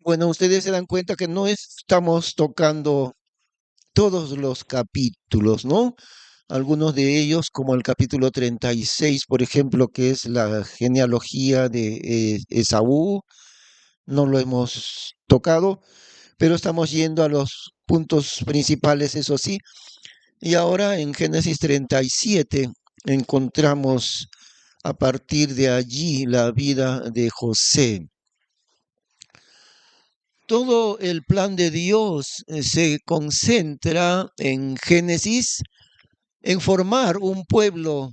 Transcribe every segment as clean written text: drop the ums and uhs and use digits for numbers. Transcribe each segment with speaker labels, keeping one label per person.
Speaker 1: Bueno, ustedes se dan cuenta que no estamos tocando todos los capítulos, ¿no? Algunos de ellos, como el capítulo 36, por ejemplo, que es la genealogía de Esaú, no lo hemos tocado, pero estamos yendo a los puntos principales, eso sí. Y ahora en Génesis 37 encontramos a partir de allí la vida de José. Todo el plan de Dios se concentra en Génesis, en formar un pueblo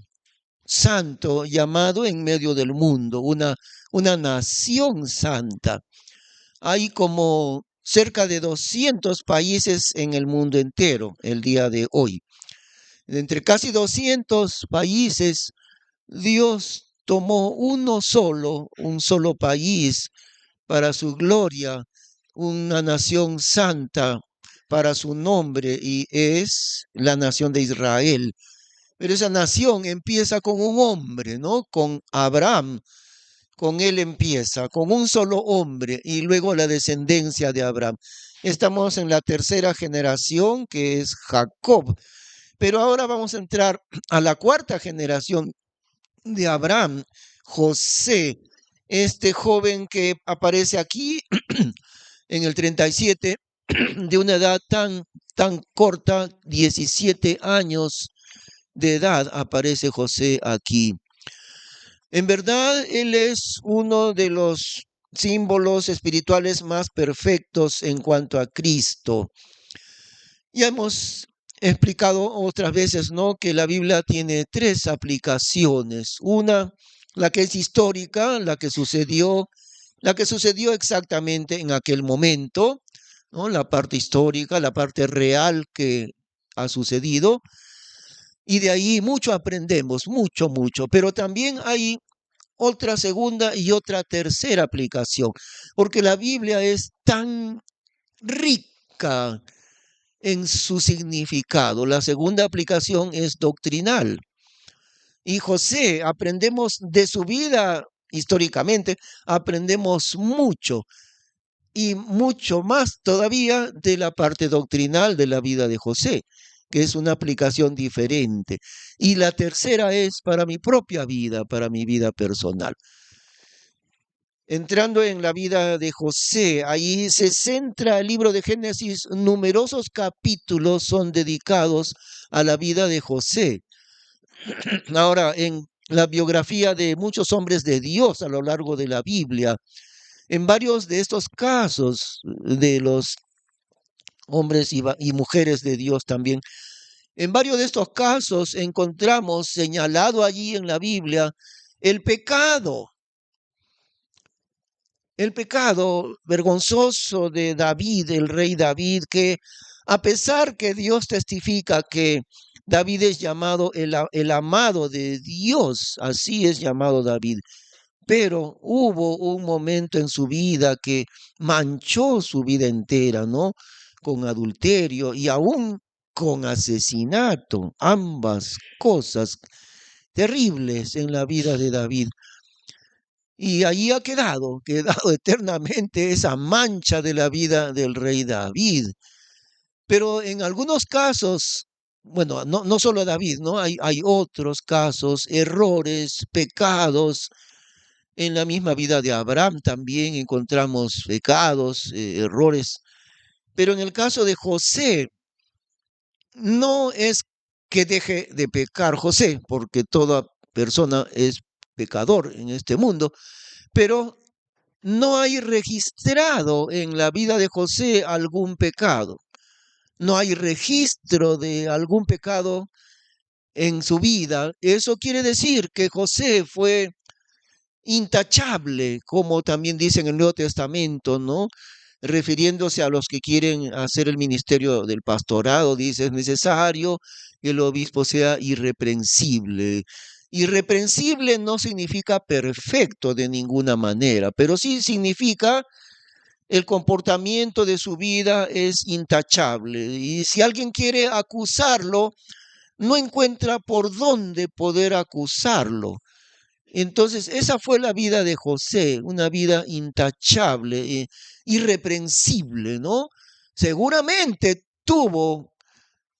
Speaker 1: santo llamado en medio del mundo, una nación santa. Hay como cerca de 200 países en el mundo entero el día de hoy. Entre casi 200 países, Dios tomó un solo país para su gloria, una nación santa para su nombre, y es la nación de Israel. Pero esa nación empieza con un hombre, ¿no? Con Abraham. Con él empieza, con un solo hombre, y luego la descendencia de Abraham. Estamos en la tercera generación, que es Jacob. Pero ahora vamos a entrar a la cuarta generación de Abraham, José, este joven que aparece aquí en el 37, de una edad tan corta, 17 años de edad, aparece José aquí. En verdad, él es uno de los símbolos espirituales más perfectos en cuanto a Cristo. Ya hemos explicado otras veces, ¿no?, que la Biblia tiene tres aplicaciones. Una, la que es histórica, la que sucedió exactamente en aquel momento, ¿no? La parte histórica, la parte real que ha sucedido. Y de ahí mucho aprendemos, mucho, mucho. Pero también hay otra segunda y otra tercera aplicación, porque la Biblia es tan rica en su significado. La segunda aplicación es doctrinal. Y José, aprendemos de su vida históricamente, aprendemos mucho y mucho más todavía de la parte doctrinal de la vida de José, que es una aplicación diferente. Y la tercera es para mi propia vida, para mi vida personal. Entrando en la vida de José, ahí se centra el libro de Génesis, numerosos capítulos son dedicados a la vida de José. Ahora, en la biografía de muchos hombres de Dios a lo largo de la Biblia, en varios de estos casos de los hombres y mujeres de Dios también, en varios de estos casos encontramos señalado allí en la Biblia el pecado, el pecado vergonzoso de David, el rey David, que a pesar que Dios testifica que David es llamado el amado de Dios, así es llamado David, pero hubo un momento en su vida que manchó su vida entera, ¿no? Con adulterio y aún con asesinato, ambas cosas terribles en la vida de David. Y allí ha quedado eternamente esa mancha de la vida del rey David. Pero en algunos casos, bueno, no solo David, ¿no? Hay otros casos, errores, pecados. En la misma vida de Abraham también encontramos pecados, errores. Pero en el caso de José, no es que deje de pecar José, porque toda persona es pecador en este mundo, pero no hay registrado en la vida de José algún pecado. No hay registro de algún pecado en su vida. Eso quiere decir que José fue intachable, como también dice en el Nuevo Testamento, ¿no? Refiriéndose a los que quieren hacer el ministerio del pastorado, dice, es necesario que el obispo sea irreprensible. Irreprensible no significa perfecto de ninguna manera, pero sí significa el comportamiento de su vida es intachable. Y si alguien quiere acusarlo, no encuentra por dónde poder acusarlo. Entonces, esa fue la vida de José, una vida intachable, irreprensible, ¿no? Seguramente tuvo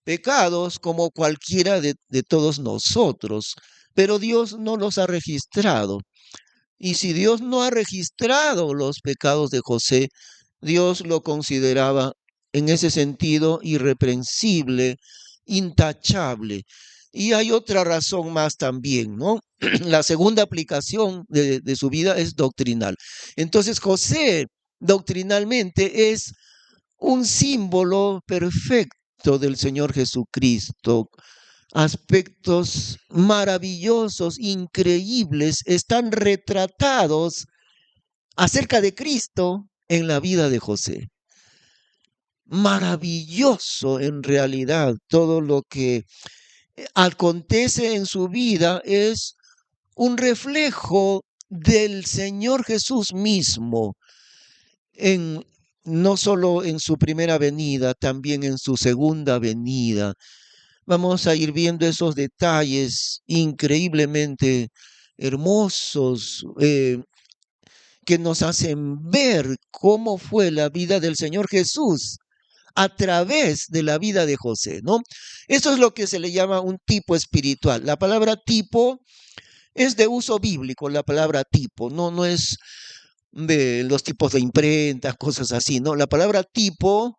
Speaker 1: pecados como cualquiera de todos nosotros, pero Dios no los ha registrado. Y si Dios no ha registrado los pecados de José, Dios lo consideraba en ese sentido irreprensible, intachable. Y hay otra razón más también, ¿no? La segunda aplicación de su vida es doctrinal. Entonces José doctrinalmente es un símbolo perfecto del Señor Jesucristo. Aspectos maravillosos, increíbles, están retratados acerca de Cristo en la vida de José. Maravilloso en realidad todo lo que acontece en su vida es un reflejo del Señor Jesús mismo, en, no solo en su primera venida, también en su segunda venida. Vamos a ir viendo esos detalles increíblemente hermosos, que nos hacen ver cómo fue la vida del Señor Jesús a través de la vida de José, ¿no? Eso es lo que se le llama un tipo espiritual. La palabra tipo es de uso bíblico, la palabra tipo, no es de los tipos de imprenta, cosas así, ¿no? La palabra tipo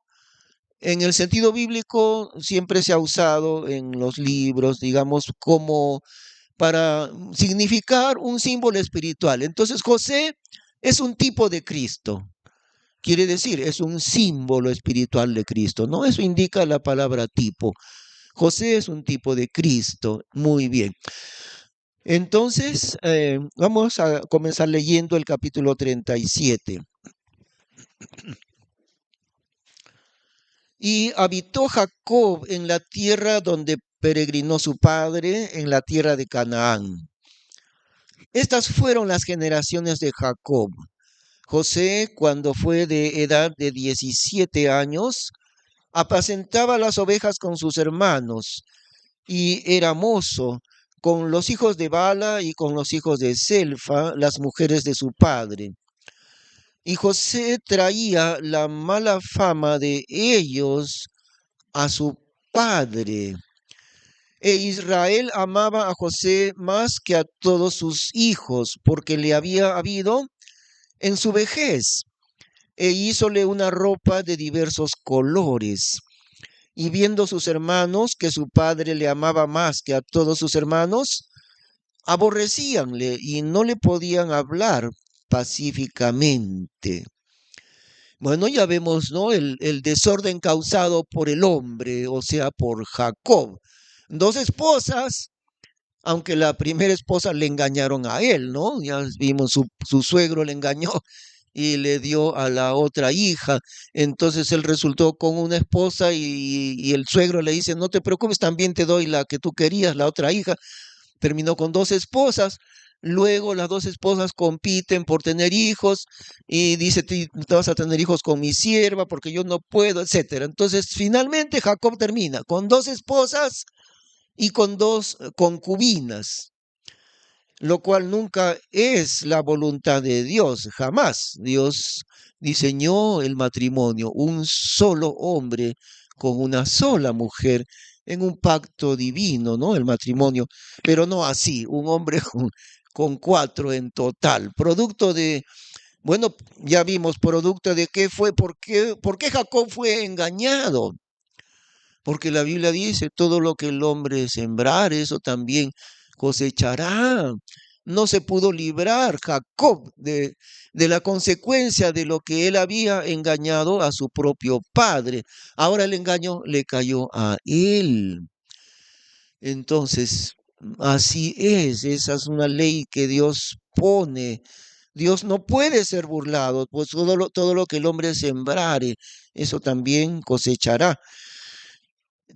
Speaker 1: en el sentido bíblico siempre se ha usado en los libros, digamos, como para significar un símbolo espiritual. Entonces José es un tipo de Cristo. Quiere decir, es un símbolo espiritual de Cristo, ¿no? Eso indica la palabra tipo. José es un tipo de Cristo. Muy bien. Entonces, vamos a comenzar leyendo el capítulo 37. Y habitó Jacob en la tierra donde peregrinó su padre, en la tierra de Canaán. Estas fueron las generaciones de Jacob. José, cuando fue de edad de 17 años, apacentaba las ovejas con sus hermanos y era mozo con los hijos de Bala y con los hijos de Selfa, las mujeres de su padre. Y José traía la mala fama de ellos a su padre. E Israel amaba a José más que a todos sus hijos, porque le había habido en su vejez, e hízole una ropa de diversos colores. Y viendo sus hermanos que su padre le amaba más que a todos sus hermanos, aborrecíanle y no le podían hablar pacíficamente. Bueno, ya vemos, ¿no? El desorden causado por el hombre, o sea, por Jacob. Dos esposas, aunque la primera esposa le engañaron a él, ¿no? Ya vimos, su suegro le engañó y le dio a la otra hija. Entonces él resultó con una esposa y el suegro le dice, no te preocupes, también te doy la que tú querías, la otra hija. Terminó con dos esposas. Luego las dos esposas compiten por tener hijos y dice, te vas a tener hijos con mi sierva porque yo no puedo, etcétera. Entonces finalmente Jacob termina con dos esposas y con dos concubinas, lo cual nunca es la voluntad de Dios, jamás. Dios diseñó el matrimonio, un solo hombre con una sola mujer en un pacto divino, ¿no? El matrimonio, pero no así, un hombre con cuatro en total, producto de, bueno, ya vimos, producto de qué fue, por qué Jacob fue engañado. Porque la Biblia dice, todo lo que el hombre sembrar, eso también cosechará. No se pudo librar Jacob de la consecuencia de lo que él había engañado a su propio padre. Ahora el engaño le cayó a él. Entonces, así es, esa es una ley que Dios pone. Dios no puede ser burlado, pues todo lo que el hombre sembrare, eso también cosechará.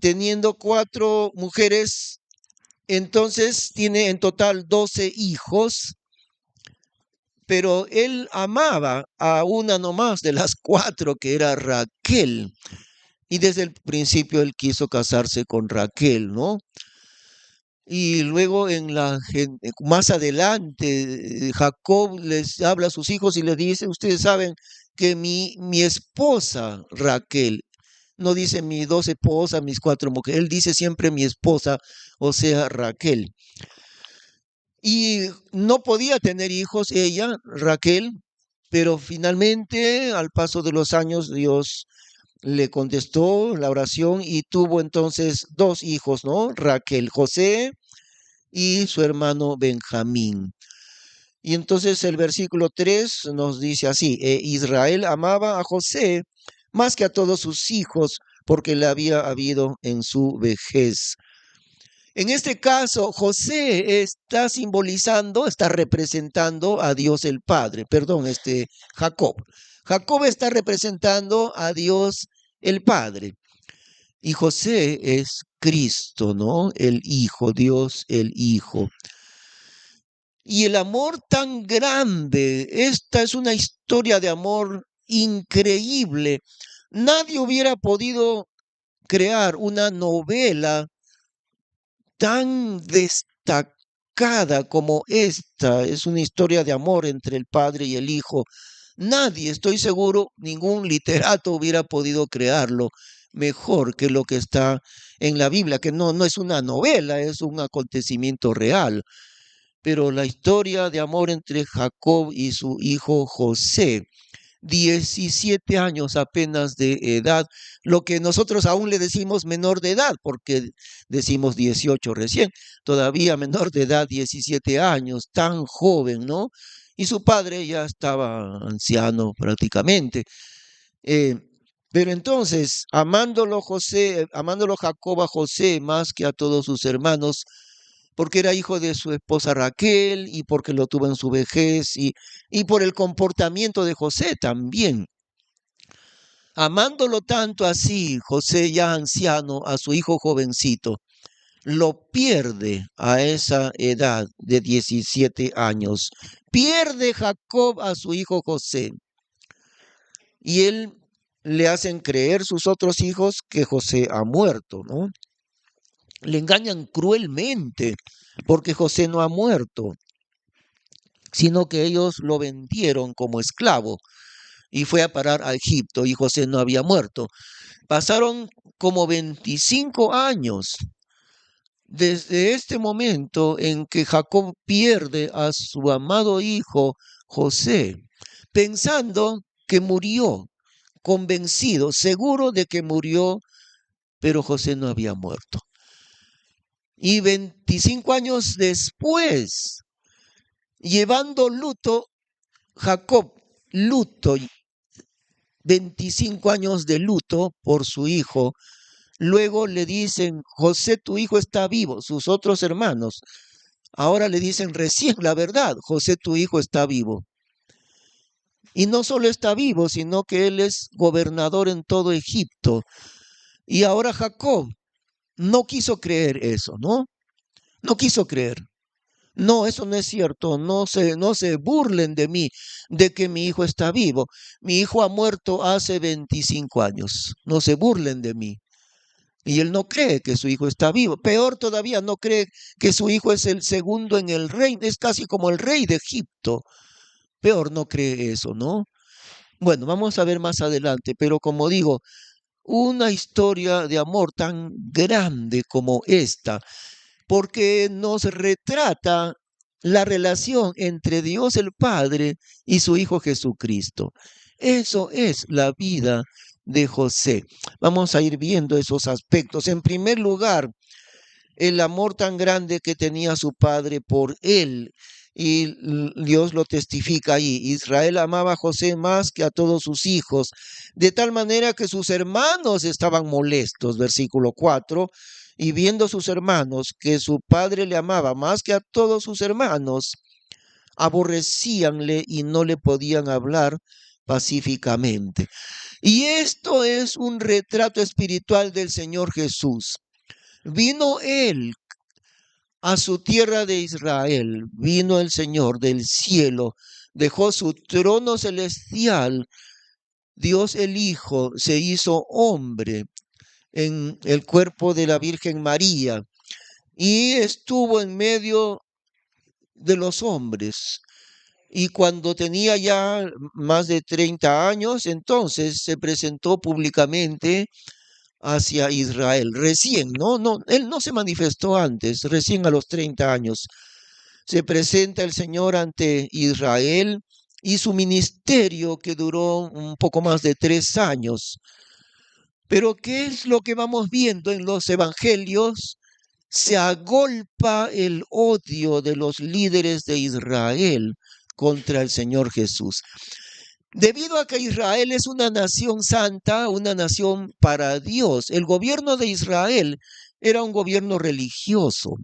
Speaker 1: Teniendo cuatro mujeres, entonces tiene en total 12 hijos, pero él amaba a una nomás de las cuatro, que era Raquel. Y desde el principio él quiso casarse con Raquel, ¿no? Y luego más adelante, Jacob les habla a sus hijos y les dice, ustedes saben que mi esposa Raquel, no dice mis dos esposas, mis cuatro mujeres, él dice siempre mi esposa, o sea, Raquel. Y no podía tener hijos ella, Raquel, pero finalmente, al paso de los años, Dios le contestó la oración y tuvo entonces dos hijos, ¿no? Raquel, José y su hermano Benjamín. Y entonces el versículo 3 nos dice así, Israel amaba a José más que a todos sus hijos porque le había habido en su vejez. En este caso, José está simbolizando, está representando a Dios el Padre, perdón, Jacob. Jacob está representando a Dios el Padre. Y José es Cristo, ¿no? El Hijo, Dios el Hijo. Y el amor tan grande, esta es una historia de amor increíble. Nadie hubiera podido crear una novela tan destacada como esta. Es una historia de amor entre el Padre y el Hijo. Nadie, estoy seguro, ningún literato hubiera podido crearlo mejor que lo que está en la Biblia, que no es una novela, es un acontecimiento real. Pero la historia de amor entre Jacob y su hijo José, 17 años apenas de edad, lo que nosotros aún le decimos menor de edad, porque decimos 18 recién, todavía menor de edad, 17 años, tan joven, ¿no? Y su padre ya estaba anciano prácticamente. Eh, pero entonces, amándolo Jacob a José más que a todos sus hermanos, porque era hijo de su esposa Raquel y porque lo tuvo en su vejez y por el comportamiento de José también. Amándolo tanto así, José ya anciano, a su hijo jovencito, lo pierde a esa edad de 17 años. Pierde Jacob a su hijo José y él le hacen creer sus otros hijos que José ha muerto, ¿no? Le engañan cruelmente porque José no ha muerto, sino que ellos lo vendieron como esclavo y fue a parar a Egipto y José no había muerto. Pasaron como 25 años desde este momento en que Jacob pierde a su amado hijo José, pensando que murió, convencido, seguro de que murió, pero José no había muerto. Y 25 años después, llevando luto, Jacob, luto, 25 años de luto por su hijo. Luego le dicen, José, tu hijo está vivo. Sus otros hermanos ahora le dicen recién la verdad, José, tu hijo está vivo. Y no solo está vivo, sino que él es gobernador en todo Egipto. Y ahora Jacob no quiso creer eso, ¿no? No quiso creer. No, eso no es cierto. No se burlen de mí, de que mi hijo está vivo. Mi hijo ha muerto hace 25 años. No se burlen de mí. Y él no cree que su hijo está vivo. Peor todavía, no cree que su hijo es el segundo en el reino. Es casi como el rey de Egipto. Peor no cree eso, ¿no? Bueno, vamos a ver más adelante, pero como digo, una historia de amor tan grande como esta, porque nos retrata la relación entre Dios el Padre y su Hijo Jesucristo. Eso es la vida de José. Vamos a ir viendo esos aspectos. En primer lugar, el amor tan grande que tenía su padre por él. Y Dios lo testifica ahí. Israel amaba a José más que a todos sus hijos, de tal manera que sus hermanos estaban molestos, versículo 4, y viendo sus hermanos que su padre le amaba más que a todos sus hermanos, aborrecíanle y no le podían hablar pacíficamente. Y esto es un retrato espiritual del Señor Jesús. Vino Él a su tierra de Israel, vino el Señor del cielo, dejó su trono celestial, Dios el Hijo se hizo hombre en el cuerpo de la Virgen María y estuvo en medio de los hombres. Y cuando tenía ya más de 30 años, entonces se presentó públicamente hacia Israel. Recién, ¿no? No, él no se manifestó antes, recién a los 30 años. Se presenta el Señor ante Israel y su ministerio que duró un poco más de 3 años. Pero ¿qué es lo que vamos viendo en los evangelios? Se agolpa el odio de los líderes de Israel contra el Señor Jesús. Debido a que Israel es una nación santa, una nación para Dios, el gobierno de Israel era un gobierno religioso.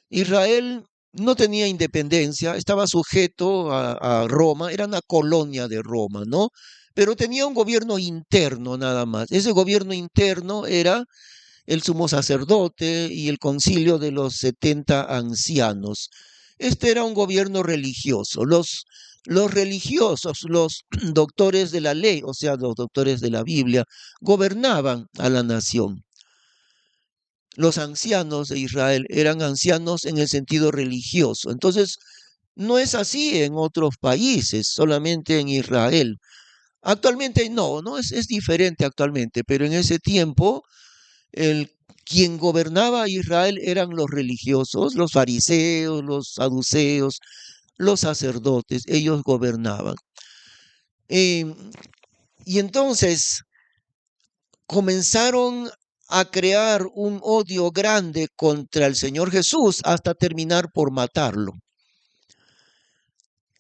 Speaker 1: Israel no tenía independencia, estaba sujeto a Roma, era una colonia de Roma, ¿no? Pero tenía un gobierno interno nada más. Ese gobierno interno era el sumo sacerdote y el concilio de los 70 ancianos. Este era un gobierno religioso. Los religiosos, los doctores de la ley, o sea, los doctores de la Biblia, gobernaban a la nación. Los ancianos de Israel eran ancianos en el sentido religioso. Entonces, no es así en otros países, solamente en Israel. Actualmente no es diferente actualmente, pero en ese tiempo quien gobernaba a Israel eran los religiosos, los fariseos, los saduceos, los sacerdotes, ellos gobernaban. Eh, y entonces comenzaron a crear un odio grande contra el Señor Jesús hasta terminar por matarlo.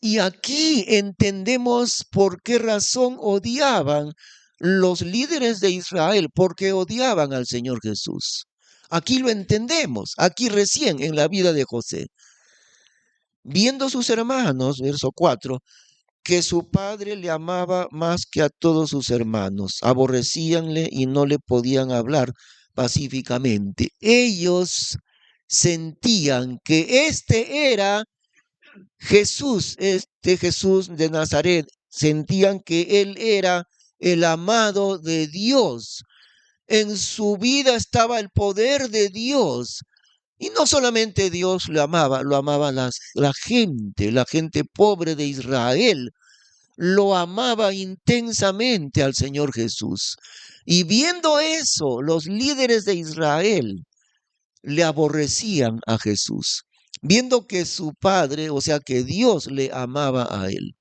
Speaker 1: Y aquí entendemos por qué razón odiaban los líderes de Israel, porque odiaban al Señor Jesús. Aquí lo entendemos, aquí recién en la vida de José. Viendo sus hermanos, verso 4, que su padre le amaba más que a todos sus hermanos, aborrecíanle y no le podían hablar pacíficamente. Ellos sentían que este era Jesús, este Jesús de Nazaret, sentían que él era el amado de Dios. En su vida estaba el poder de Dios. Y no solamente Dios lo amaba la gente pobre de Israel, lo amaba intensamente al Señor Jesús. Y viendo eso, los líderes de Israel le aborrecían a Jesús, viendo que su padre, o sea, que Dios le amaba a él.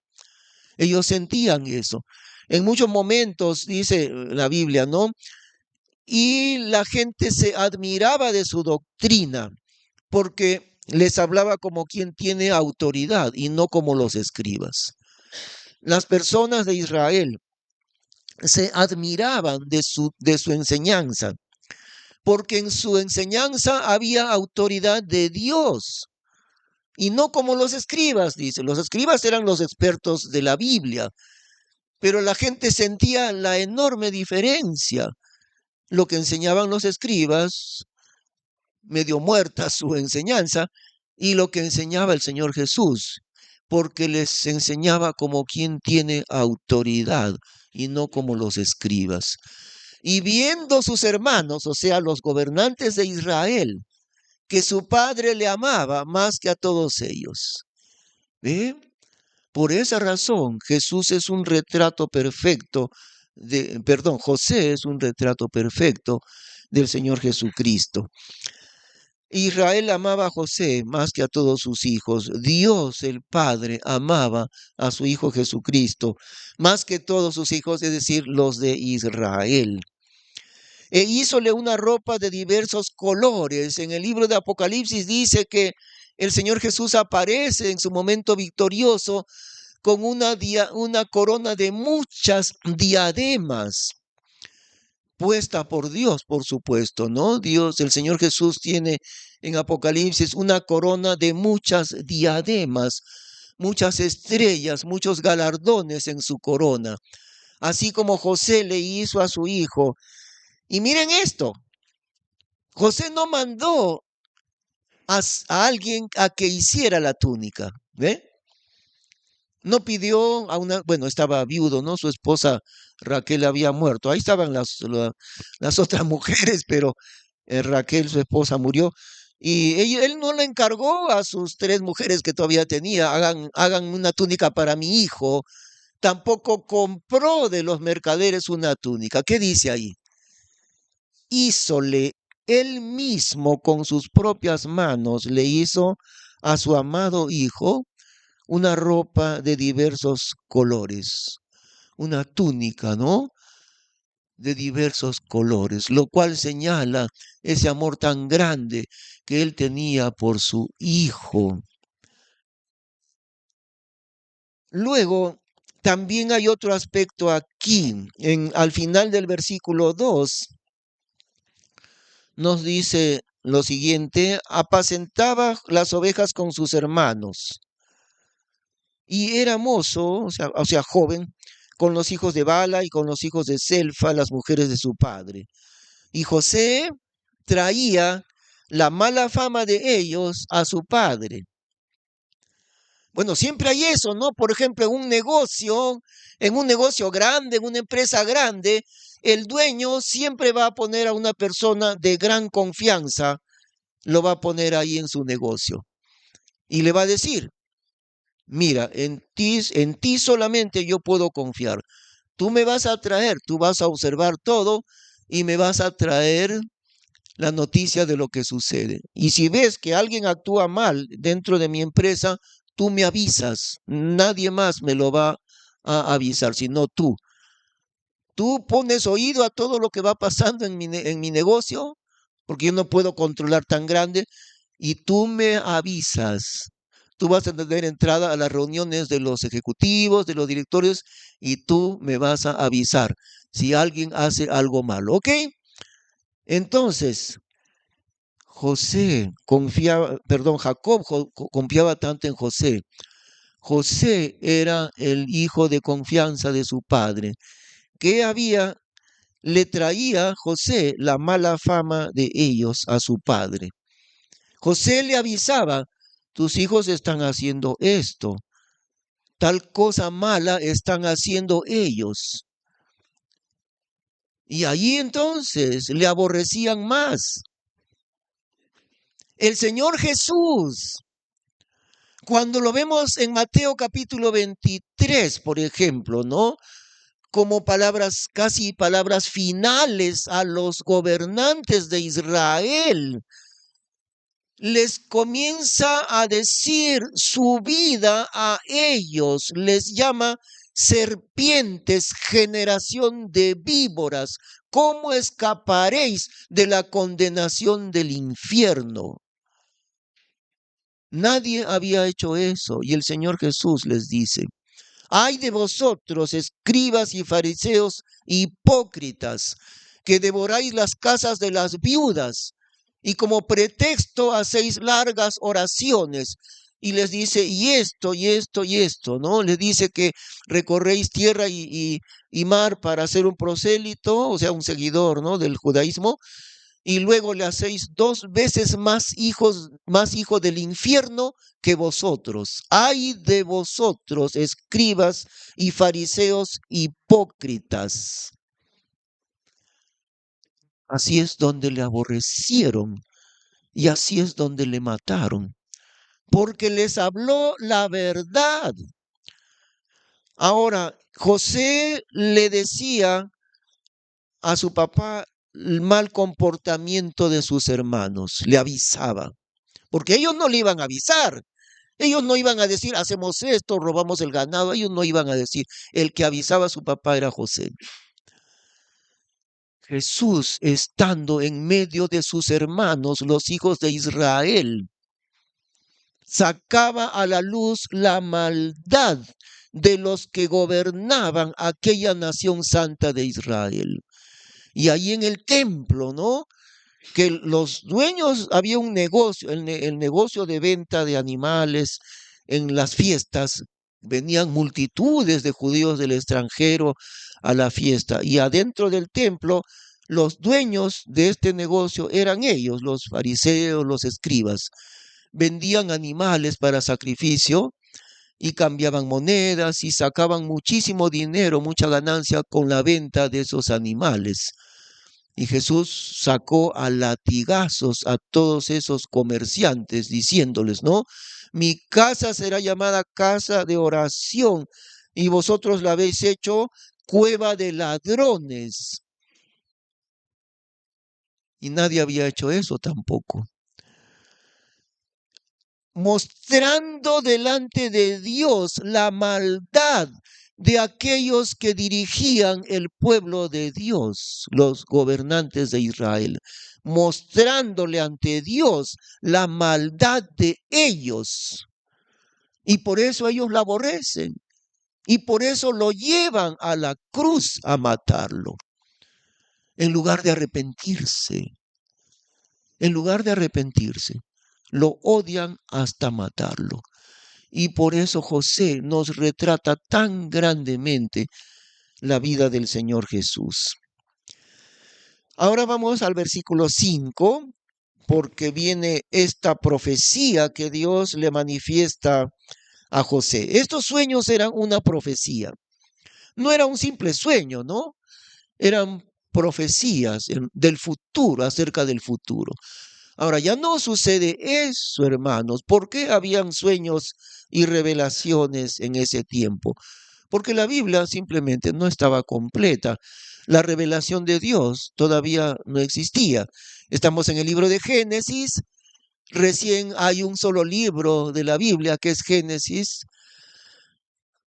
Speaker 1: Ellos sentían eso. En muchos momentos, dice la Biblia, ¿no? Y la gente se admiraba de su doctrina, porque les hablaba como quien tiene autoridad y no como los escribas. Las personas de Israel se admiraban de su enseñanza, porque en su enseñanza había autoridad de Dios. Y no como los escribas, dice. Los escribas eran los expertos de la Biblia, pero la gente sentía la enorme diferencia. Lo que enseñaban los escribas, medio muerta su enseñanza, y lo que enseñaba el Señor Jesús, porque les enseñaba como quien tiene autoridad y no como los escribas. Y viendo sus hermanos, o sea, los gobernantes de Israel, que su padre le amaba más que a todos ellos. ¿Ve? Por esa razón, Jesús es un retrato perfecto José es un retrato perfecto del Señor Jesucristo. Israel amaba a José más que a todos sus hijos. Dios el Padre amaba a su Hijo Jesucristo más que todos sus hijos, es decir, los de Israel. E hízole una ropa de diversos colores. En el libro de Apocalipsis dice que el Señor Jesús aparece en su momento victorioso con una corona de muchas diademas puesta por Dios, por supuesto, ¿no? Dios, el Señor Jesús tiene en Apocalipsis una corona de muchas diademas, muchas estrellas, muchos galardones en su corona, así como José le hizo a su hijo. Y miren esto, José no mandó a alguien a que hiciera la túnica, ¿ve? No pidió a bueno, estaba viudo, ¿no? Su esposa Raquel había muerto. Ahí estaban las otras mujeres, pero Raquel, su esposa, murió. Y él no le encargó a sus 3 mujeres que todavía tenía, hagan una túnica para mi hijo. Tampoco compró de los mercaderes una túnica. ¿Qué dice ahí? Hízole él mismo con sus propias manos, le hizo a su amado hijo una ropa de diversos colores, una túnica, ¿no? De diversos colores, lo cual señala ese amor tan grande que él tenía por su hijo. Luego, también hay otro aspecto aquí. Al final del versículo 2 nos dice lo siguiente: apacentaba las ovejas con sus hermanos y era mozo, o sea, joven, con los hijos de Bala y con los hijos de Selfa, las mujeres de su padre. Y José traía la mala fama de ellos a su padre. Bueno, siempre hay eso, ¿no? Por ejemplo, en un negocio grande, en una empresa grande, el dueño siempre va a poner a una persona de gran confianza, lo va a poner ahí en su negocio y le va a decir: mira, en ti solamente yo puedo confiar. Tú me vas a traer, tú vas a observar todo y me vas a traer la noticia de lo que sucede. Y si ves que alguien actúa mal dentro de mi empresa, tú me avisas. Nadie más me lo va a avisar, sino tú. Tú pones oído a todo lo que va pasando en mi negocio, porque yo no puedo controlar tan grande, y tú me avisas. Tú vas a tener entrada a las reuniones de los ejecutivos, de los directores, y tú me vas a avisar si alguien hace algo malo, ¿ok? Entonces, Jacob confiaba tanto en José. José era el hijo de confianza de su padre, que le traía José la mala fama de ellos a su padre. José le avisaba: tus hijos están haciendo esto, tal cosa mala están haciendo ellos. Y allí entonces le aborrecían más. El Señor Jesús, cuando lo vemos en Mateo capítulo 23, por ejemplo, ¿no? Como casi palabras finales a los gobernantes de Israel, les comienza a decir su vida a ellos, les llama serpientes, generación de víboras. ¿Cómo escaparéis de la condenación del infierno? Nadie había hecho eso, y el Señor Jesús les dice: ay de vosotros, escribas y fariseos hipócritas, que devoráis las casas de las viudas y como pretexto hacéis largas oraciones. Y les dice: y esto, y esto, y esto, ¿no? Les dice que recorréis tierra y mar para ser un prosélito, o sea, un seguidor, ¿no? Del judaísmo, y luego le hacéis 2 veces más hijos del infierno que vosotros. Ay de vosotros, escribas y fariseos hipócritas. Así es donde le aborrecieron y así es donde le mataron, porque les habló la verdad. Ahora, José le decía a su papá el mal comportamiento de sus hermanos, le avisaba, porque ellos no le iban a avisar. Ellos no iban a decir: hacemos esto, robamos el ganado. Ellos no iban a decir. El que avisaba a su papá era José. Jesús, estando en medio de sus hermanos, los hijos de Israel, sacaba a la luz la maldad de los que gobernaban aquella nación santa de Israel. Y ahí en el templo, ¿no? Que los dueños, había un negocio, el negocio de venta de animales en las fiestas. Venían multitudes de judíos del extranjero a la fiesta, y adentro del templo los dueños de este negocio eran ellos, los fariseos, los escribas. Vendían animales para sacrificio y cambiaban monedas y sacaban muchísimo dinero, mucha ganancia con la venta de esos animales. Y Jesús sacó a latigazos a todos esos comerciantes, diciéndoles, ¿no? Mi casa será llamada casa de oración y vosotros la habéis hecho cueva de ladrones. Y nadie había hecho eso tampoco. Mostrando delante de Dios la maldad de aquellos que dirigían el pueblo de Dios, los gobernantes de Israel, mostrándole ante Dios la maldad de ellos. Y por eso ellos la aborrecen. Y por eso lo llevan a la cruz a matarlo. En lugar de arrepentirse. En lugar de arrepentirse. Lo odian hasta matarlo. Y por eso José nos retrata tan grandemente la vida del Señor Jesús. Ahora vamos al versículo 5, porque viene esta profecía que Dios le manifiesta a José. Estos sueños eran una profecía. No era un simple sueño, ¿no? Eran profecías del futuro, acerca del futuro. Ahora, ya no sucede eso, hermanos. ¿Por qué habían sueños y revelaciones en ese tiempo? Porque la Biblia simplemente no estaba completa. La revelación de Dios todavía no existía. Estamos en el libro de Génesis. Recién hay un solo libro de la Biblia que es Génesis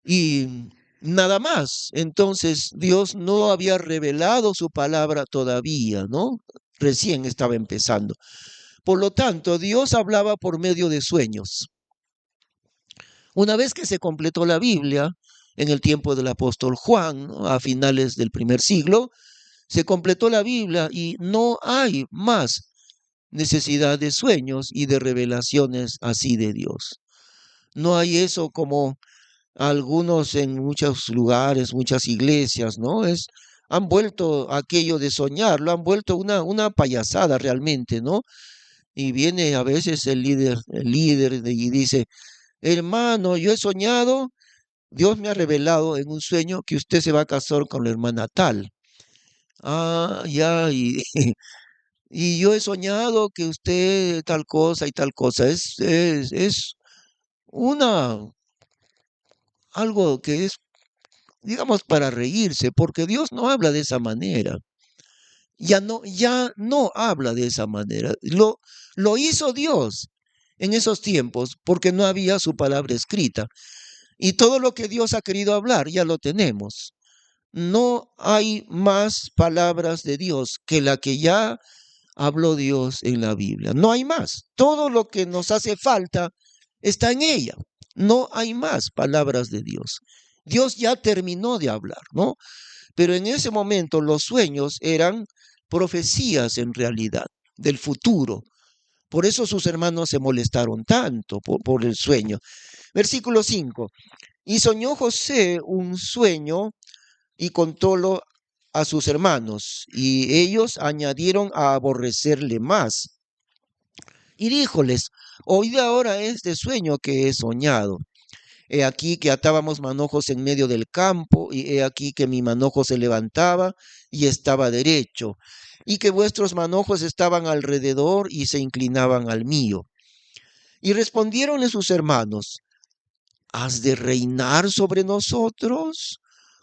Speaker 1: y nada más. Entonces Dios no había revelado su palabra todavía, ¿no? Recién estaba empezando. Por lo tanto, Dios hablaba por medio de sueños. Una vez que se completó la Biblia, en el tiempo del apóstol Juan, ¿no? A finales del primer siglo, se completó la Biblia y no hay más necesidad de sueños y de revelaciones así de Dios. No hay eso como algunos en muchos lugares, muchas iglesias, ¿no? Han vuelto aquello de soñar, lo han vuelto una payasada realmente, ¿no? Y viene a veces el líder y dice, hermano, yo he soñado, Dios me ha revelado en un sueño que usted se va a casar con la hermana tal. Ah, ya, y yo he soñado que usted tal cosa y tal cosa. Es una, algo que es, digamos, para reírse, porque Dios no habla de esa manera. Ya no habla de esa manera. Lo hizo Dios en esos tiempos porque no había su palabra escrita. Y todo lo que Dios ha querido hablar ya lo tenemos. No hay más palabras de Dios que la que ya habló Dios en la Biblia. No hay más. Todo lo que nos hace falta está en ella. No hay más palabras de Dios. Dios ya terminó de hablar, ¿no? Pero en ese momento los sueños eran profecías en realidad del futuro. Por eso sus hermanos se molestaron tanto por el sueño. Versículo 5. Y soñó José un sueño y contólo a sus hermanos, y ellos añadieron a aborrecerle más. Y díjoles, oíd ahora este sueño que he soñado. He aquí que atábamos manojos en medio del campo, y he aquí que mi manojo se levantaba y estaba derecho, y que vuestros manojos estaban alrededor y se inclinaban al mío. Y respondieronle sus hermanos, ¿has de reinar sobre nosotros?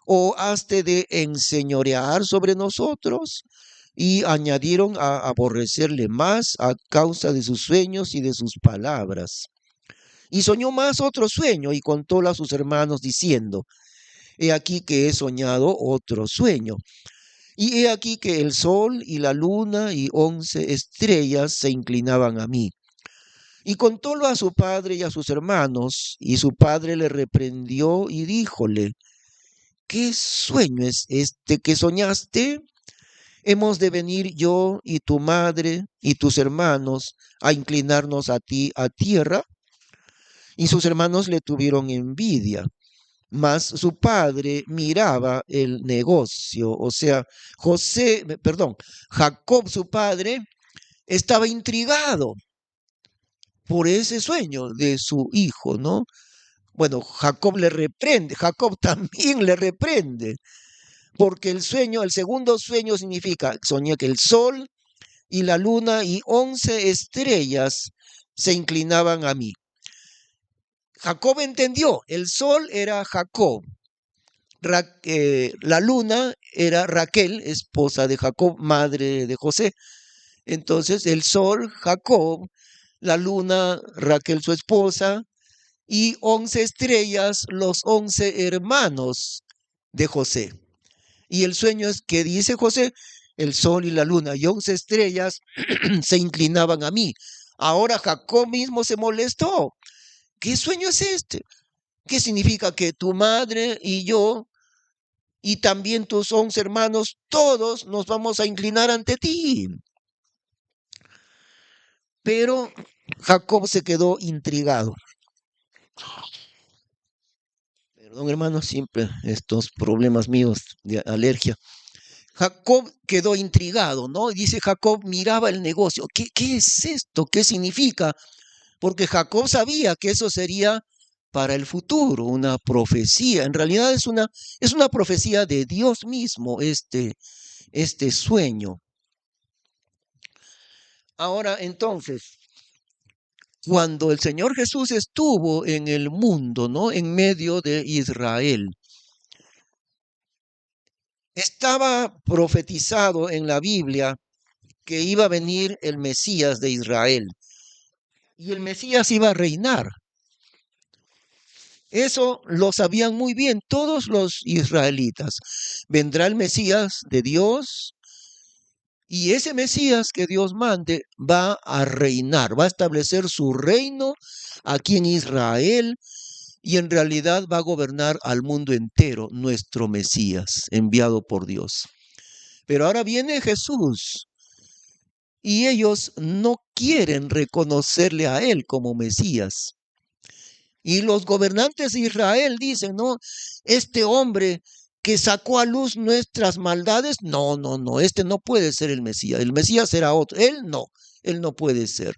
Speaker 1: ¿O has de enseñorear sobre nosotros? Y añadieron a aborrecerle más a causa de sus sueños y de sus palabras. Y soñó más otro sueño y contólo a sus hermanos diciendo, he aquí que he soñado otro sueño. Y he aquí que el sol y la luna y 11 estrellas se inclinaban a mí. Y contólo a su padre y a sus hermanos, y su padre le reprendió y díjole, ¿qué sueño es este que soñaste? ¿Hemos de venir yo y tu madre y tus hermanos a inclinarnos a ti a tierra? Y sus hermanos le tuvieron envidia, mas su padre miraba el negocio. O sea, Jacob, su padre, estaba intrigado por ese sueño de su hijo, ¿no? Bueno, Jacob le reprende, Jacob también le reprende, porque el segundo sueño significa, soñé que el sol y la luna y 11 estrellas se inclinaban a mí. Jacob entendió, el sol era Jacob, la luna era Raquel, esposa de Jacob, madre de José. Entonces el sol, Jacob, la luna, Raquel, su esposa, y 11 estrellas, los 11 hermanos de José. Y el sueño es que dice José, el sol y la luna y 11 estrellas se inclinaban a mí. Ahora Jacob mismo se molestó. ¿Qué sueño es este? ¿Qué significa que tu madre y yo y también tus 11 hermanos, todos nos vamos a inclinar ante ti? Pero Jacob se quedó intrigado. Perdón, hermano, siempre estos problemas míos de alergia. Jacob quedó intrigado, ¿no? Dice Jacob, miraba el negocio. ¿Qué es esto? ¿Qué significa? Porque Jacob sabía que eso sería para el futuro, una profecía. En realidad es una profecía de Dios mismo, este sueño. Ahora, entonces, cuando el Señor Jesús estuvo en el mundo, ¿no? En medio de Israel, estaba profetizado en la Biblia que iba a venir el Mesías de Israel y el Mesías iba a reinar. Eso lo sabían muy bien todos los israelitas. Vendrá el Mesías de Dios y ese Mesías que Dios mande va a reinar, va a establecer su reino aquí en Israel y en realidad va a gobernar al mundo entero, nuestro Mesías enviado por Dios. Pero ahora viene Jesús y ellos no quieren reconocerle a él como Mesías. Y los gobernantes de Israel dicen, no, este hombre que sacó a luz nuestras maldades, no, este no puede ser el Mesías será otro, él no puede ser.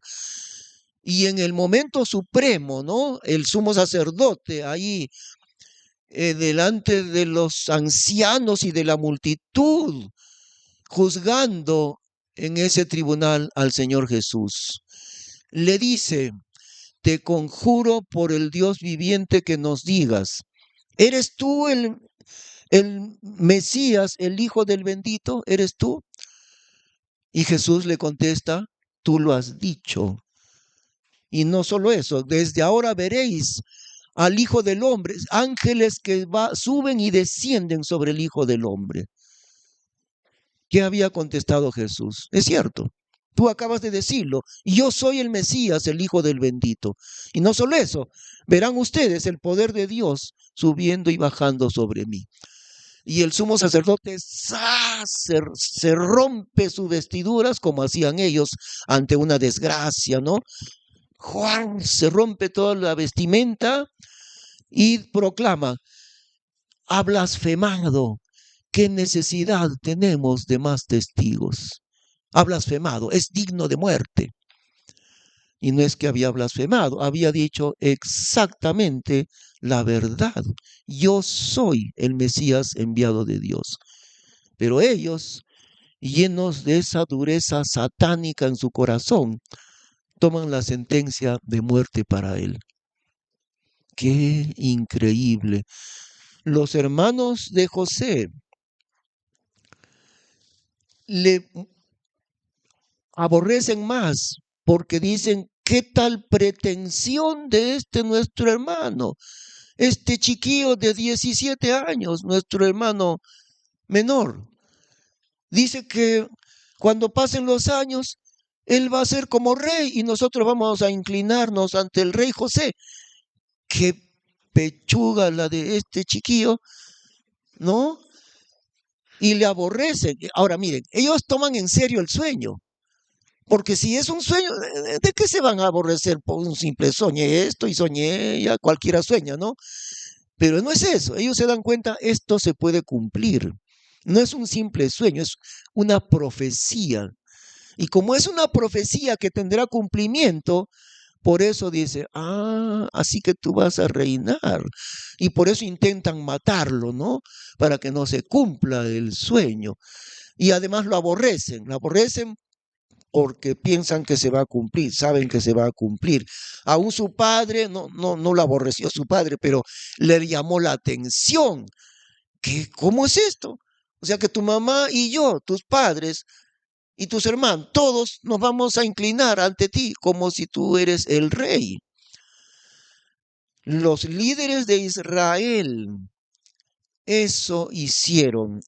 Speaker 1: Y en el momento supremo, ¿no? El sumo sacerdote ahí delante de los ancianos y de la multitud, juzgando en ese tribunal al Señor Jesús, le dice, te conjuro por el Dios viviente que nos digas, ¿eres tú el Mesías, el Hijo del bendito? ¿Eres tú? Y Jesús le contesta, tú lo has dicho. Y no solo eso, desde ahora veréis al Hijo del Hombre, ángeles que suben y descienden sobre el Hijo del Hombre. ¿Qué había contestado Jesús? Es cierto, tú acabas de decirlo, yo soy el Mesías, el Hijo del bendito. Y no solo eso, verán ustedes el poder de Dios subiendo y bajando sobre mí. Y el sumo sacerdote se rompe sus vestiduras como hacían ellos ante una desgracia, ¿no? Juan se rompe toda la vestimenta y proclama, ha blasfemado. ¿Qué necesidad tenemos de más testigos? Ha blasfemado, es digno de muerte. Y no es que había blasfemado, había dicho exactamente la verdad. Yo soy el Mesías enviado de Dios. Pero ellos, llenos de esa dureza satánica en su corazón, toman la sentencia de muerte para él. ¡Qué increíble! Los hermanos de José le aborrecen más porque dicen, ¿qué tal pretensión de nuestro hermano? Este chiquillo de 17 años, nuestro hermano menor, dice que cuando pasen los años, él va a ser como rey y nosotros vamos a inclinarnos ante el rey José. Qué pechuga la de este chiquillo, ¿no? Y le aborrecen. Ahora miren, ellos toman en serio el sueño. Porque si es un sueño, ¿de qué se van a aborrecer por un simple soñé esto y soñé, ya cualquiera sueña, ¿no? Pero no es eso, ellos se dan cuenta, esto se puede cumplir. No es un simple sueño, es una profecía. Y como es una profecía que tendrá cumplimiento, Por eso dice, así que tú vas a reinar. Y por eso intentan matarlo, ¿no? Para que no se cumpla el sueño. Y además lo aborrecen porque piensan que se va a cumplir, saben que se va a cumplir. Aún su padre, no lo aborreció su padre, pero le llamó la atención. ¿Cómo es esto? O sea que tu mamá y yo, tus padres y tus hermanos, todos nos vamos a inclinar ante ti como si tú eres el rey. Los líderes de Israel eso hicieron.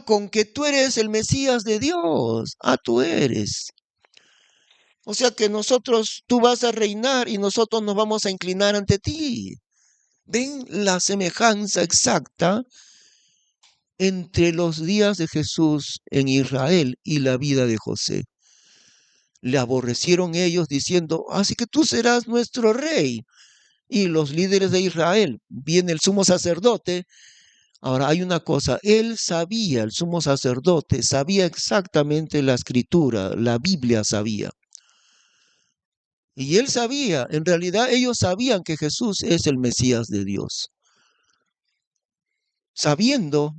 Speaker 1: Con que tú eres el Mesías de Dios. Tú eres. O sea que tú vas a reinar y nosotros nos vamos a inclinar ante ti. ¿Ven la semejanza exacta entre los días de Jesús en Israel y la vida de José? Le aborrecieron ellos diciendo, así que tú serás nuestro rey. Y los líderes de Israel, viene el sumo sacerdote. Ahora hay una cosa, él sabía, el sumo sacerdote, sabía exactamente la escritura, la Biblia sabía. Y él sabía, en realidad ellos sabían que Jesús es el Mesías de Dios. Sabiendo,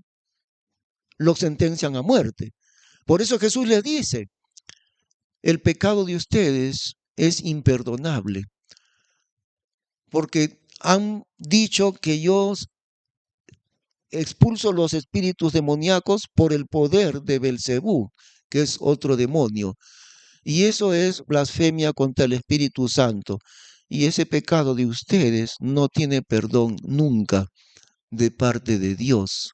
Speaker 1: lo sentencian a muerte. Por eso Jesús les dice, el pecado de ustedes es imperdonable, porque han dicho que yo expulso los espíritus demoníacos por el poder de Belcebú, que es otro demonio. Y eso es blasfemia contra el Espíritu Santo. Y ese pecado de ustedes no tiene perdón nunca de parte de Dios.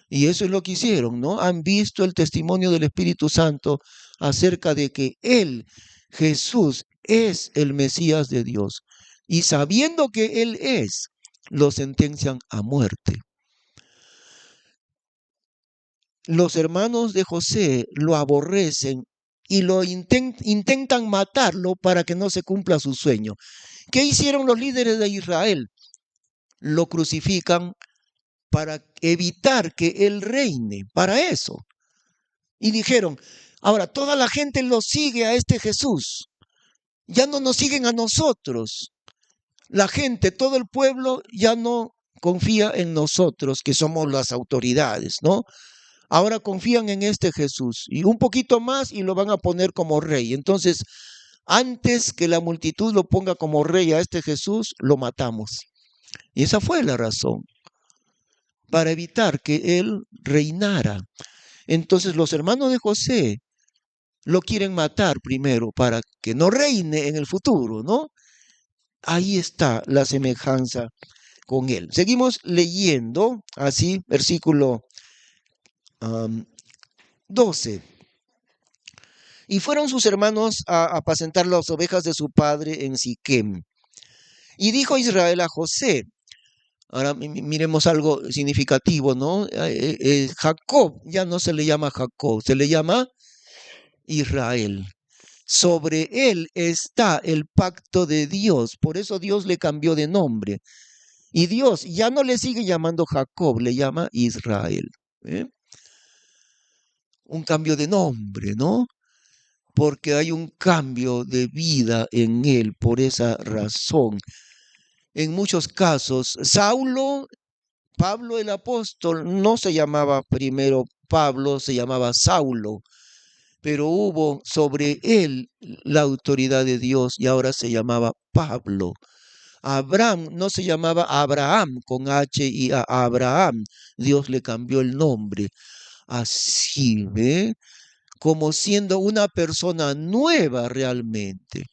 Speaker 1: Y eso es lo que hicieron, ¿no? Han visto el testimonio del Espíritu Santo acerca de que Él, Jesús, es el Mesías de Dios. Y sabiendo que Él es, lo sentencian a muerte. Los hermanos de José lo aborrecen y lo intentan matarlo para que no se cumpla su sueño. ¿Qué hicieron los líderes de Israel? Lo crucifican para evitar que él reine, para eso. Y dijeron, ahora toda la gente lo sigue a este Jesús, ya no nos siguen a nosotros. La gente, todo el pueblo ya no confía en nosotros, que somos las autoridades, ¿no? Ahora confían en este Jesús y un poquito más y lo van a poner como rey. Entonces, antes que la multitud lo ponga como rey a este Jesús, lo matamos. Y esa fue la razón, para evitar que él reinara. Entonces los hermanos de José lo quieren matar primero para que no reine en el futuro, ¿no? Ahí está la semejanza con él. Seguimos leyendo, así, versículo 12. Y fueron sus hermanos a apacentar las ovejas de su padre en Siquem. Y dijo Israel a José, ahora miremos algo significativo, ¿no? Jacob ya no se le llama Jacob, se le llama Israel. Sobre él está el pacto de Dios, por eso Dios le cambió de nombre. Y Dios ya no le sigue llamando Jacob, le llama Israel. Un cambio de nombre, ¿no? Porque hay un cambio de vida en él por esa razón. En muchos casos, Pablo el apóstol, no se llamaba primero Pablo, se llamaba Saulo, pero hubo sobre él la autoridad de Dios y ahora se llamaba Pablo. Abraham no se llamaba Abraham con H y a Abraham, Dios le cambió el nombre. Así, ¿ve? Como siendo una persona nueva realmente.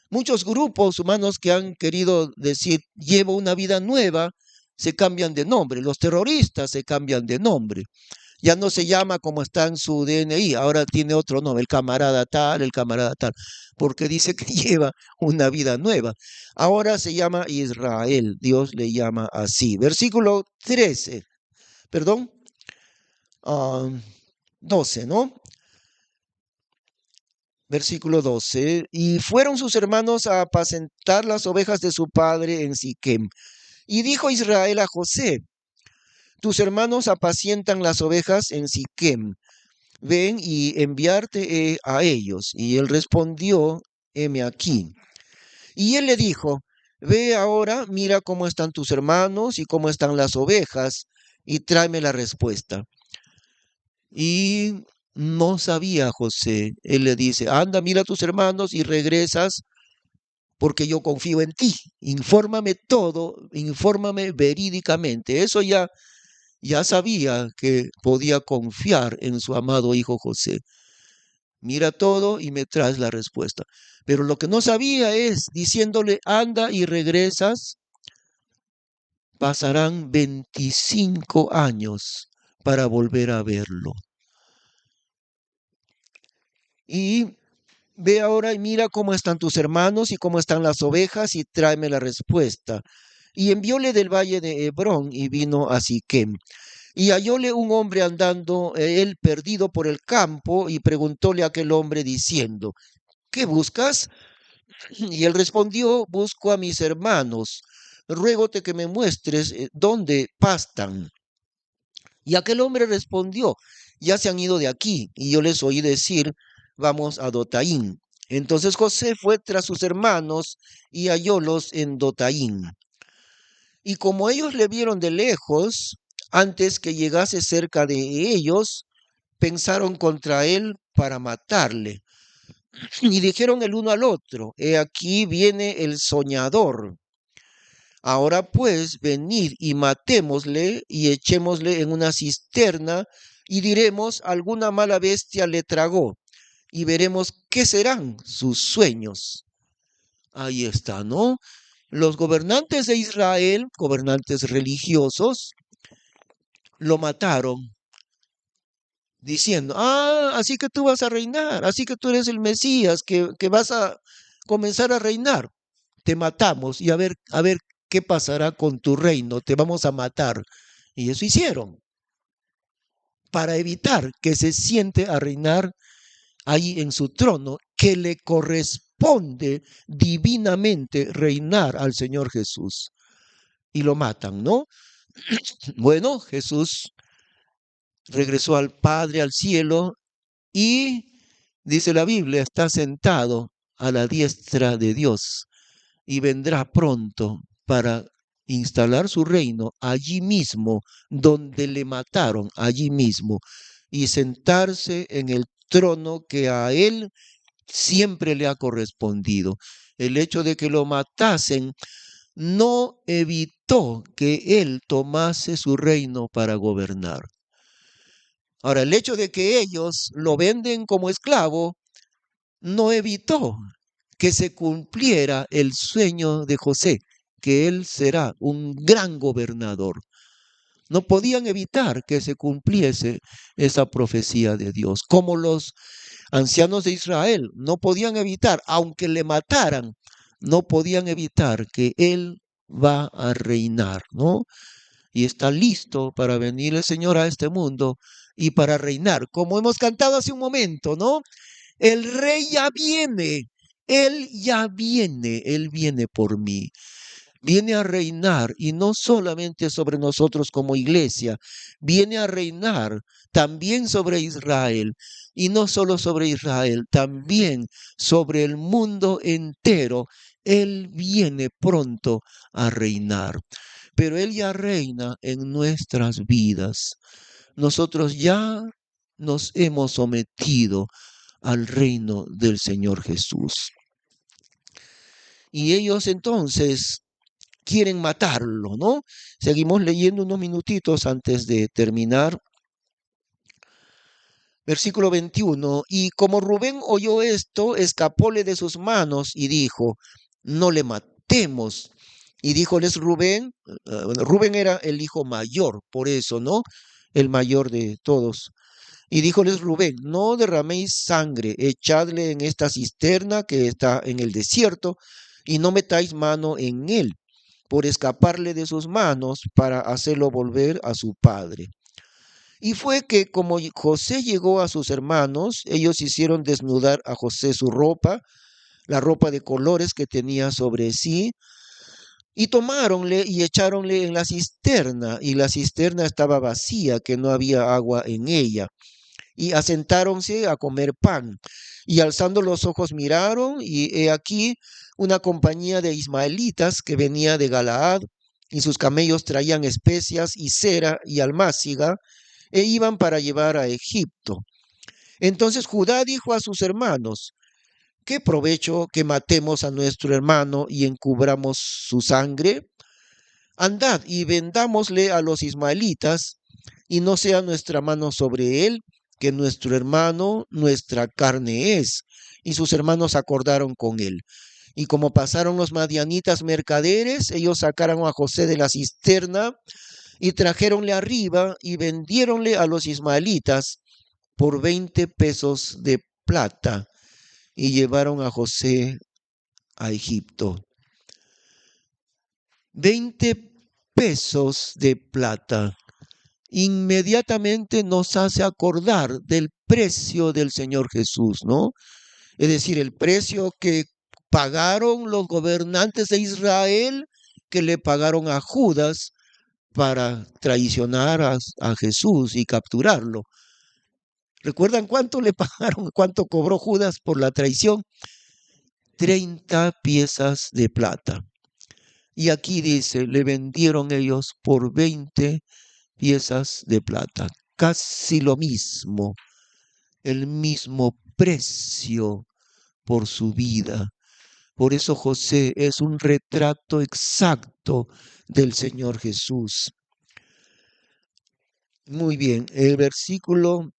Speaker 1: Muchos grupos humanos que han querido decir llevo una vida nueva, se cambian de nombre. Los terroristas se cambian de nombre. Ya no se llama como está en su DNI, ahora tiene otro nombre, el camarada tal, porque dice que lleva una vida nueva. Ahora se llama Israel, Dios le llama así. Versículo 13, perdón, 12, ¿no? Versículo 12, y fueron sus hermanos a apacentar las ovejas de su padre en Siquem. Y dijo Israel a José, tus hermanos apacientan las ovejas en Siquem, ven y enviarte a ellos. Y él respondió, heme aquí. Y él le dijo, ve ahora, mira cómo están tus hermanos y cómo están las ovejas, y tráeme la respuesta. Y no sabía José. Él le dice, anda, mira a tus hermanos y regresas porque yo confío en ti. Infórmame todo, infórmame verídicamente. Eso ya sabía que podía confiar en su amado hijo José. Mira todo y me traes la respuesta. Pero lo que no sabía es, diciéndole, anda y regresas, pasarán 25 años para volver a verlo. Y ve ahora y mira cómo están tus hermanos y cómo están las ovejas y tráeme la respuesta. Y envióle del valle de Hebrón y vino a Siquem. Y hallóle un hombre andando, él perdido por el campo, y preguntóle a aquel hombre diciendo, ¿qué buscas? Y él respondió, busco a mis hermanos, ruégote que me muestres dónde pastan. Y aquel hombre respondió, ya se han ido de aquí, y yo les oí decir, vamos a Dotaín. Entonces José fue tras sus hermanos y hallólos en Dotaín. Y como ellos le vieron de lejos, antes que llegase cerca de ellos, pensaron contra él para matarle. Y dijeron el uno al otro, he aquí viene el soñador. Ahora pues, venid y matémosle y echémosle en una cisterna y diremos, alguna mala bestia le tragó y veremos qué serán sus sueños. Ahí está, ¿no? Los gobernantes de Israel, gobernantes religiosos, lo mataron diciendo, así que tú vas a reinar, así que tú eres el Mesías, que vas a comenzar a reinar. Te matamos y a ver qué pasará con tu reino, te vamos a matar. Y eso hicieron, para evitar que se siente a reinar ahí en su trono, que le corresponde divinamente reinar al Señor Jesús. Y lo matan, ¿no? Bueno, Jesús regresó al Padre, al cielo, y dice la Biblia, está sentado a la diestra de Dios y vendrá pronto para instalar su reino allí mismo, donde le mataron, allí mismo, y sentarse en el trono que a él siempre le ha correspondido. El hecho de que lo matasen no evitó que él tomase su reino para gobernar. Ahora, el hecho de que ellos lo venden como esclavo no evitó que se cumpliera el sueño de José, que él será un gran gobernador. No podían evitar que se cumpliese esa profecía de Dios, como los ancianos de Israel no podían evitar, aunque le mataran, no podían evitar que él va a reinar, ¿no? Y está listo para venir el Señor a este mundo y para reinar, como hemos cantado hace un momento, ¿no? El rey ya viene, él ya viene, él viene por mí. Viene a reinar y no solamente sobre nosotros como iglesia, viene a reinar también sobre Israel y no solo sobre Israel, también sobre el mundo entero. Él viene pronto a reinar, pero Él ya reina en nuestras vidas. Nosotros ya nos hemos sometido al reino del Señor Jesús. Y ellos entonces quieren matarlo, ¿no? Seguimos leyendo unos minutitos antes de terminar. Versículo 21, y como Rubén oyó esto, escapóle de sus manos y dijo, no le matemos. Y díjoles Rubén, Rubén era el hijo mayor, por eso, ¿no? El mayor de todos. Y díjoles Rubén, no derraméis sangre, echadle en esta cisterna que está en el desierto, y no metáis mano en él, por escaparle de sus manos, para hacerlo volver a su padre. Y fue que como José llegó a sus hermanos, ellos hicieron desnudar a José su ropa, la ropa de colores que tenía sobre sí, y tomáronle y echáronle en la cisterna, y la cisterna estaba vacía, que no había agua en ella. y asentáronse a comer pan. Y alzando los ojos miraron, y he aquí una compañía de ismaelitas que venía de Galaad, y sus camellos traían especias y cera y almáciga, e iban para llevar a Egipto. Entonces Judá dijo a sus hermanos: ¿qué provecho que matemos a nuestro hermano y encubramos su sangre? Andad y vendámosle a los ismaelitas, y no sea nuestra mano sobre él, que nuestro hermano nuestra carne es. Y sus hermanos acordaron con él. Y como pasaron los madianitas mercaderes, ellos sacaron a José de la cisterna y trajéronle arriba y vendiéronle a los ismaelitas por 20 pesos de plata, y llevaron a José a Egipto. 20 pesos de plata. Inmediatamente nos hace acordar del precio del Señor Jesús, ¿no? Es decir, el precio que pagaron los gobernantes de Israel, que le pagaron a Judas para traicionar a Jesús y capturarlo. ¿Recuerdan cuánto le pagaron, cuánto cobró Judas por la traición? 30 piezas de plata. Y aquí dice, le vendieron ellos por 20 piezas de plata. Casi lo mismo, el mismo precio por su vida. Por eso José es un retrato exacto del Señor Jesús. Muy bien, el versículo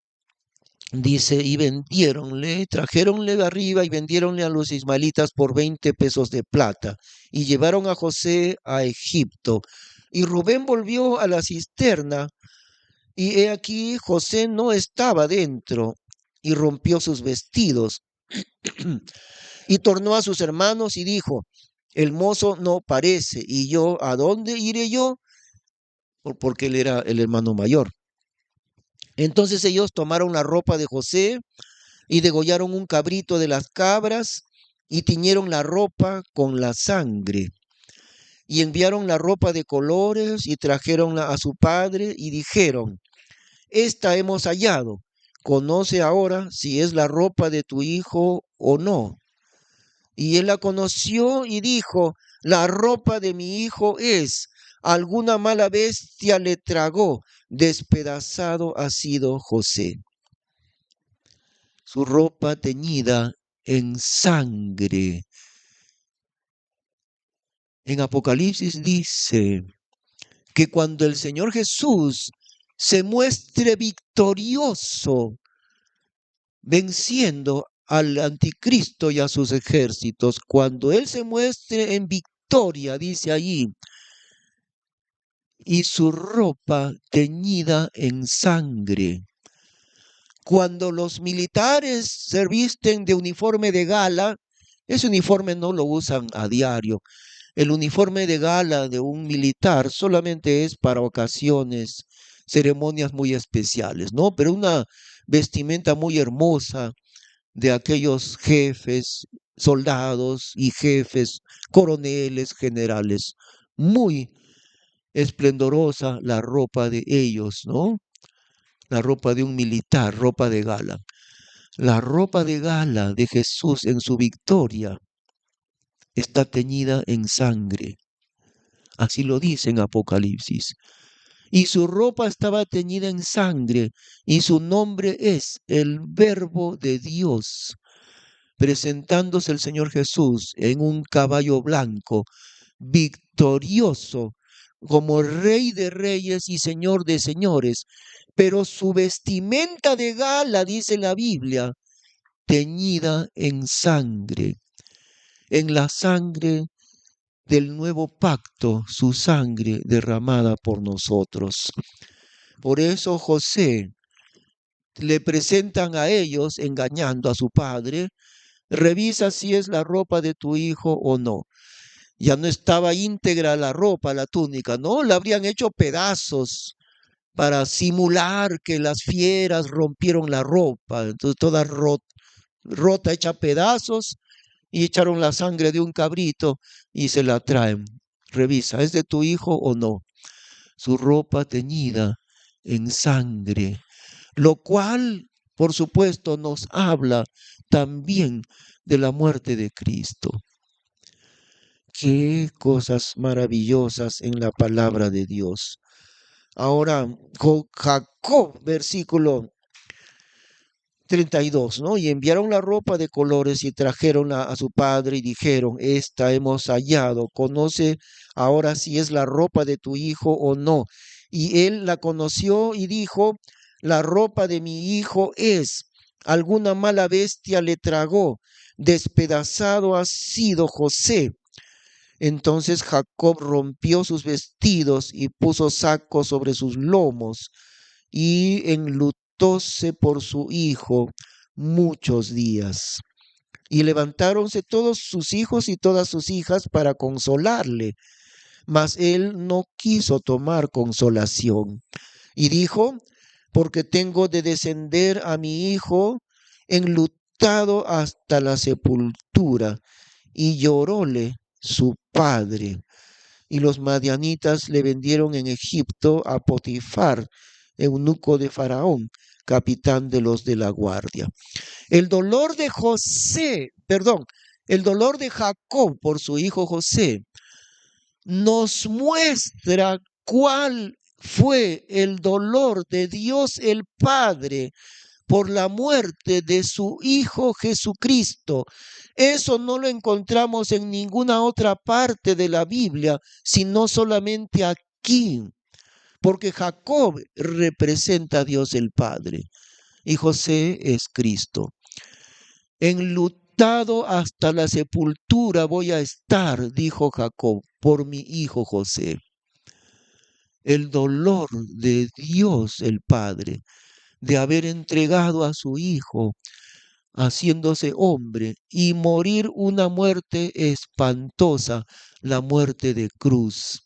Speaker 1: dice, y vendiéronle, trajéronle de arriba y vendiéronle a los ismaelitas por 20 pesos de plata, y llevaron a José a Egipto. Y Rubén volvió a la cisterna, y he aquí José no estaba dentro, y rompió sus vestidos, y tornó a sus hermanos y dijo: el mozo no parece, y yo, ¿a dónde iré yo? Porque él era el hermano mayor. Entonces ellos tomaron la ropa de José y degollaron un cabrito de las cabras y tiñeron la ropa con la sangre. Y enviaron la ropa de colores y trajeronla a su padre y dijeron: esta hemos hallado, conoce ahora si es la ropa de tu hijo o no. Y él la conoció y dijo: la ropa de mi hijo es, alguna mala bestia le tragó, despedazado ha sido José. Su ropa teñida en sangre. En Apocalipsis dice que cuando el Señor Jesús se muestre victorioso, venciendo al anticristo y a sus ejércitos, cuando Él se muestre en victoria, dice allí, y su ropa teñida en sangre. Cuando los militares se visten de uniforme de gala, ese uniforme no lo usan a diario. El uniforme de gala de un militar solamente es para ocasiones, ceremonias muy especiales, ¿no? Pero una vestimenta muy hermosa de aquellos jefes, soldados y jefes, coroneles, generales, muy esplendorosa la ropa de ellos, ¿no? La ropa de un militar, ropa de gala. La ropa de gala de Jesús en su victoria está teñida en sangre. Así lo dice en Apocalipsis. Y su ropa estaba teñida en sangre, y su nombre es el Verbo de Dios. Presentándose el Señor Jesús en un caballo blanco, victorioso, como Rey de reyes y Señor de señores. Pero su vestimenta de gala, dice la Biblia, teñida en sangre, en la sangre del nuevo pacto, su sangre derramada por nosotros. Por eso José le presentan a ellos, engañando a su padre: revisa si es la ropa de tu hijo o no. Ya no estaba íntegra la ropa, la túnica, no, la habrían hecho pedazos para simular que las fieras rompieron la ropa, entonces toda rota, hecha pedazos, y echaron la sangre de un cabrito y se la traen. Revisa, ¿es de tu hijo o no? Su ropa teñida en sangre, lo cual por supuesto, nos habla también de la muerte de Cristo. Qué cosas maravillosas en la palabra de Dios. Ahora, Jacob, versículo 32, ¿no? Y enviaron la ropa de colores y trajeronla a su padre y dijeron, esta hemos hallado, conoce ahora si es la ropa de tu hijo o no. Y él la conoció y dijo, la ropa de mi hijo es, alguna mala bestia le tragó, despedazado ha sido José. Entonces Jacob rompió sus vestidos y puso saco sobre sus lomos y enlutóse por su hijo muchos días. Y levantáronse todos sus hijos y todas sus hijas para consolarle, mas él no quiso tomar consolación. Y dijo, porque tengo de descender a mi hijo enlutado hasta la sepultura. Y lloróle su padre. Y los madianitas le vendieron en Egipto a Potifar, eunuco de Faraón, capitán de los de la guardia. El dolor de el dolor de Jacob por su hijo José nos muestra cuál fue el dolor de Dios el Padre por la muerte de su Hijo Jesucristo. Eso no lo encontramos en ninguna otra parte de la Biblia, sino solamente aquí, porque Jacob representa a Dios el Padre y José es Cristo. Enlutado hasta la sepultura voy a estar, dijo Jacob, por mi hijo José. El dolor de Dios el Padre de haber entregado a su hijo, haciéndose hombre, y morir una muerte espantosa, la muerte de cruz.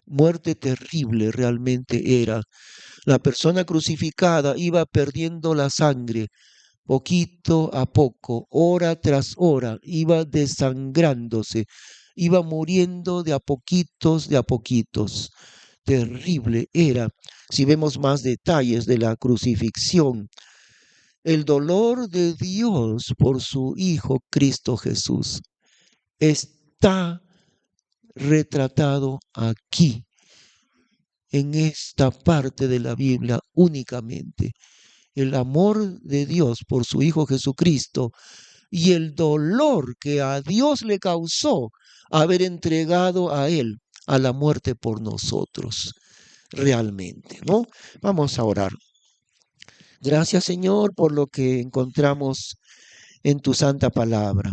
Speaker 1: Muerte terrible realmente era. La persona crucificada iba perdiendo la sangre, poquito a poco, hora tras hora, iba desangrándose, iba muriendo de a poquitos, de a poquitos. Terrible era, si vemos más detalles de la crucifixión, el dolor de Dios por su Hijo Cristo Jesús está retratado aquí, en esta parte de la Biblia únicamente. El amor de Dios por su Hijo Jesucristo y el dolor que a Dios le causó haber entregado a Él a la muerte por nosotros, realmente, ¿no? Vamos a orar. Gracias, Señor, por lo que encontramos en tu santa palabra.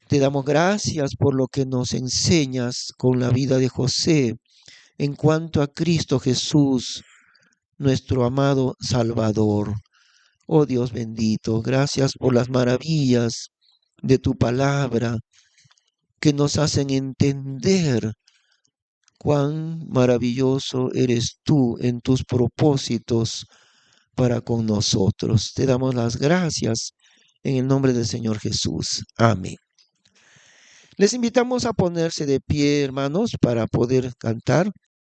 Speaker 1: Te damos gracias por lo que nos enseñas con la vida de José en cuanto a Cristo Jesús, nuestro amado Salvador. Oh Dios bendito, gracias por las maravillas de tu palabra que nos hacen entender cuán maravilloso eres tú en tus propósitos para con nosotros. Te damos las gracias en el nombre del Señor Jesús. Amén. Les invitamos a ponerse de pie, hermanos, para poder cantar